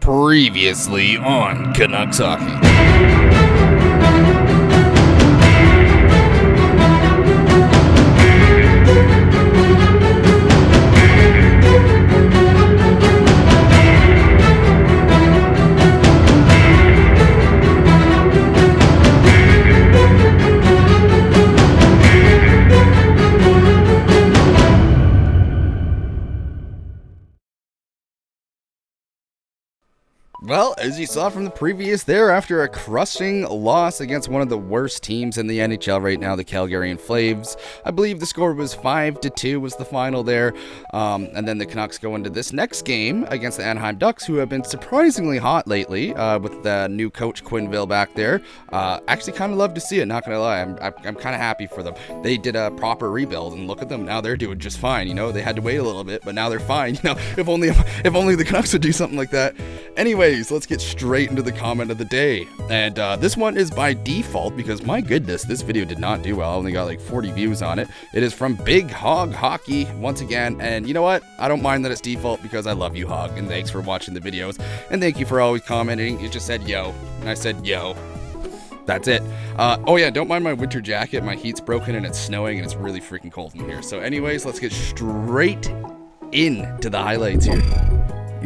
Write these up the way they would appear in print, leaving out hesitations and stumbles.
Previously on Canucks Hockey. Well, as you saw from the previous there, after a crushing loss against one of the worst teams in the NHL right now, the Calgary Flames, I believe the score was 5-2 was the final there, and then the Canucks go into this next game against the Anaheim Ducks, who have been surprisingly hot lately, with the new coach Quenneville back there. Actually kind of love to see it, not gonna lie. I'm kind of happy for them. They did a proper rebuild, and look at them, now they're doing just fine. You know, they had to wait a little bit, but now they're fine. You know, if only the Canucks would do something like that. Anyways, let's get straight into the comment of the day. And this one is by default because, my goodness, this video did not do well. I only got like 40 views on it. It is from Big Hog Hockey once again. And you know what? I don't mind that it's default because I love you, Hog. And thanks for watching the videos. And thank you for always commenting. It just said yo. And I said yo. That's it. Oh yeah, don't mind my winter jacket. My heat's broken and it's snowing and it's really freaking cold in here. So anyways, let's get straight into the highlights here.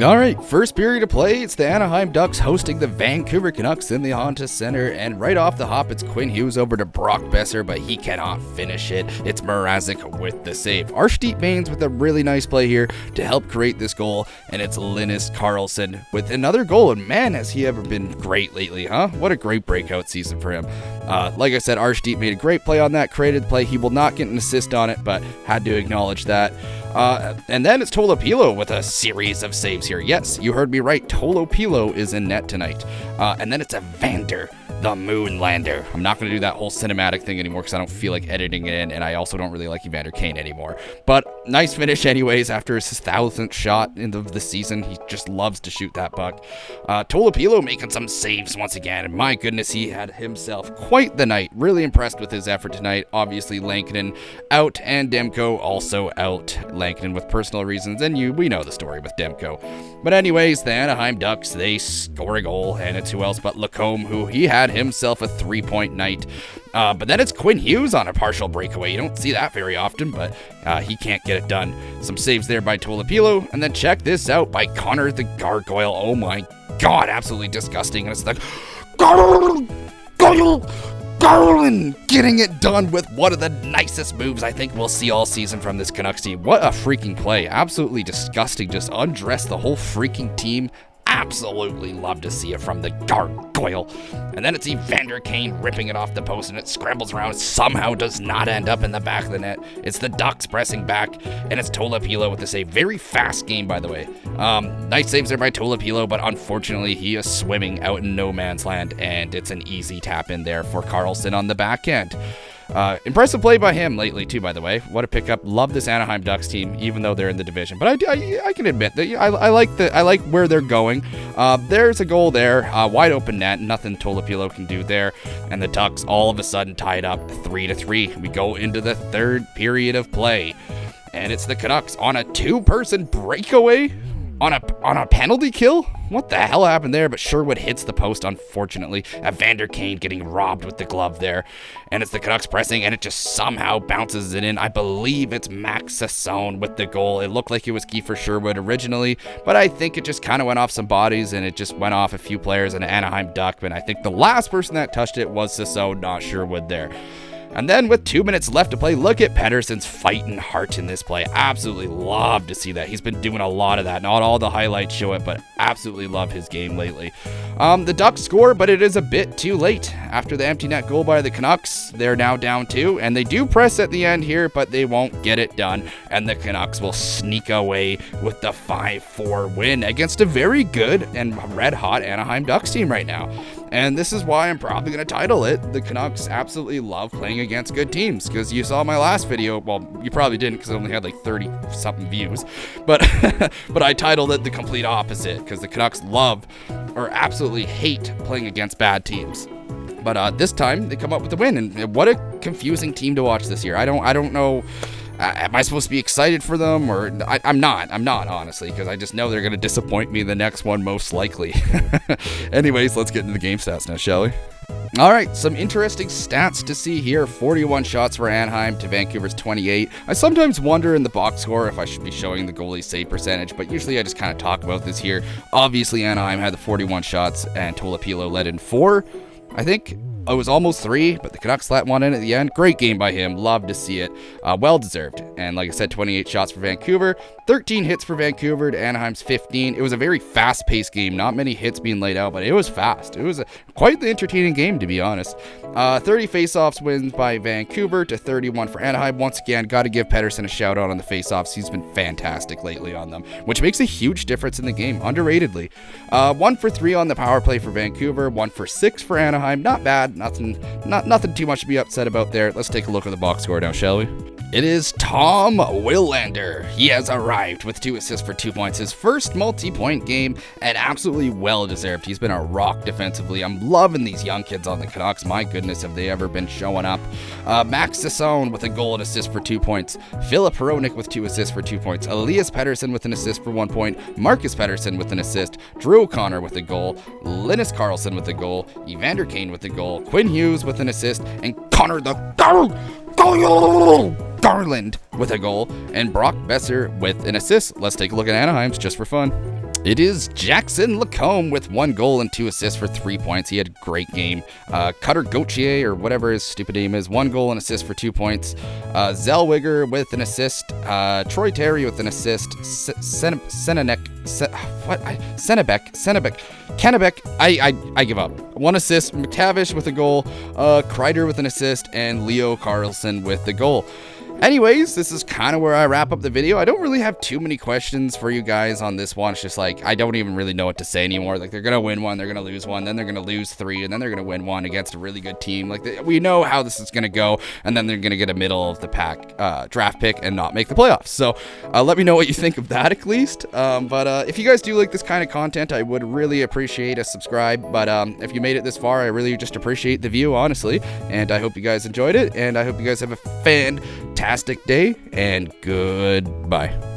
Alright, first period of play, it's the Anaheim Ducks hosting the Vancouver Canucks in the Honda Center, and right off the hop, it's Quinn Hughes over to Brock Besser, but he cannot finish it. It's Mrazek with the save. Arshdeep Bains with a really nice play here to help create this goal, and it's Linus Karlsson with another goal, and man, has he ever been great lately, huh? What a great breakout season for him. Like I said, Arshdeep made a great play on that, created the play. He will not get an assist on it, but had to acknowledge that. And then it's Tolopilo with a series of saves here. Yes, you heard me right. Tolopilo is in net tonight. And then it's Evander, the Moonlander. I'm not going to do that whole cinematic thing anymore because I don't feel like editing it in, and I also don't really like Evander Kane anymore. But nice finish anyways after his 1,000th shot in the season. He just loves to shoot that puck. Tolopilo making some saves once again, and my goodness, he had himself quite the night. Really impressed with his effort tonight. Obviously, Lankinen out and Demko also out. Lankinen with personal reasons, and we know the story with Demko. But anyways, the Anaheim Ducks, they score a goal, and it's who else but Lacombe, who he had himself a 3-point night. But then it's Quinn Hughes on a partial breakaway. You don't see that very often, but he can't get it done. Some saves there by Tolopilo, and then check this out by Connor the Gargoyle. Oh my god, absolutely disgusting. And it's like, Garland getting it done with one of the nicest moves I think we'll see all season from this Canucks team. What a freaking play. Absolutely disgusting. Just undressed the whole freaking team. Absolutely love to see it from the Gargoyle. And then it's Evander Kane ripping it off the post, and it scrambles around. Somehow does not end up in the back of the net. It's the Ducks pressing back, and it's Tolopilo with the save. Very fast game, by the way. Nice saves there by Tolopilo, but unfortunately he is swimming out in no man's land, and it's an easy tap in there for Karlsson on the back end. Impressive play by him lately too, by the way. What a pickup. Love this Anaheim Ducks team, even though they're in the division. But I can admit that I like where they're going. There's a goal there, wide open net. Nothing Tolopilo can do there, and the Ducks all of a sudden tied up 3-3. We go into the third period of play, and it's the Canucks on a two-person breakaway. On a penalty kill? What the hell happened there? But Sherwood hits the post, unfortunately. Evander Kane getting robbed with the glove there. And it's the Canucks pressing, and it just somehow bounces it in. I believe it's Max Sassone with the goal. It looked like it was Kiefer Sherwood originally, but I think it just kind of went off some bodies, and it just went off a few players and Anaheim Duck. And I think the last person that touched it was Sassone, not Sherwood there. And then with 2 minutes left to play, look at Pettersson's fighting heart in this play. Absolutely love to see that. He's been doing a lot of that. Not all the highlights show it, but absolutely love his game lately. The Ducks score, but it is a bit too late. After the empty net goal by the Canucks, they're now down 2, and they do press at the end here, but they won't get it done. And the Canucks will sneak away with the 5-4 win against a very good and red-hot Anaheim Ducks team right now. And this is why I'm probably going to title it, The Canucks Absolutely Love Playing Against Good Teams. Because you saw my last video, well, you probably didn't because it only had like 30-something views. But but I titled it the complete opposite, because the Canucks love or absolutely hate playing against bad teams. But this time, they come up with a win. And what a confusing team to watch this year. I don't know am I supposed to be excited for them? Or I'm not, honestly, because I just know they're going to disappoint me in the next one, most likely. Anyways, let's get into the game stats now, shall we? All right, some interesting stats to see here. 41 shots for Anaheim to Vancouver's 28. I sometimes wonder in the box score if I should be showing the goalie save percentage, but usually I just kind of talk about this here. Obviously, Anaheim had the 41 shots, and Tolopilo led in 4. I think it was almost 3, but the Canucks let one in at the end. Great game by him. Love to see it. Well deserved. And like I said, 28 shots for Vancouver. 13 hits for Vancouver to Anaheim's 15. It was a very fast-paced game. Not many hits being laid out, but it was fast. It was quite the entertaining game, to be honest. 30 faceoffs wins by Vancouver to 31 for Anaheim. Once again, got to give Pettersson a shout-out on the faceoffs. He's been fantastic lately on them, which makes a huge difference in the game, underratedly. 1 for 3 on the power play for Vancouver. 1 for 6 for Anaheim. Not bad. Nothing too much to be upset about there. Let's take a look at the box score now, shall we? It is Tom Willander. He has arrived with 2 assists for 2 points. His first multi-point game, and absolutely well-deserved. He's been a rock defensively. I'm loving these young kids on the Canucks. My goodness, have they ever been showing up. Max Sassone with a goal and assist for 2 points. Filip Hronik with 2 assists for 2 points. Elias Pettersson with an assist for 1 point. Marcus Pettersson with an assist. Drew O'Connor with a goal. Linus Karlsson with a goal. Evander Kane with a goal. Quinn Hughes with an assist. And Connor the Garland with a goal, and Brock Besser with an assist. Let's take a look at Anaheim's just for fun. It is Jackson Lacombe with 1 goal and 2 assists for 3 points. He had a great game. Cutter Gauthier, or whatever his stupid name is, 1 goal and assist for 2 points. Zellweger with an assist. Troy Terry with an assist. Kennebec. I give up. 1 assist. McTavish with a goal. Kreider with an assist, and Leo Carlson with the goal. Anyways, this is kind of where I wrap up the video. I don't really have too many questions for you guys on this one. It's just like, I don't even really know what to say anymore. Like, they're going to win 1, they're going to lose 1, then they're going to lose 3, and then they're going to win 1 against a really good team. Like, we know how this is going to go, and then they're going to get a middle of the pack draft pick and not make the playoffs. So, let me know what you think of that at least. But if you guys do like this kind of content, I would really appreciate a subscribe. But if you made it this far, I really just appreciate the view, honestly. And I hope you guys enjoyed it, and I hope you guys have a fantastic day, and goodbye.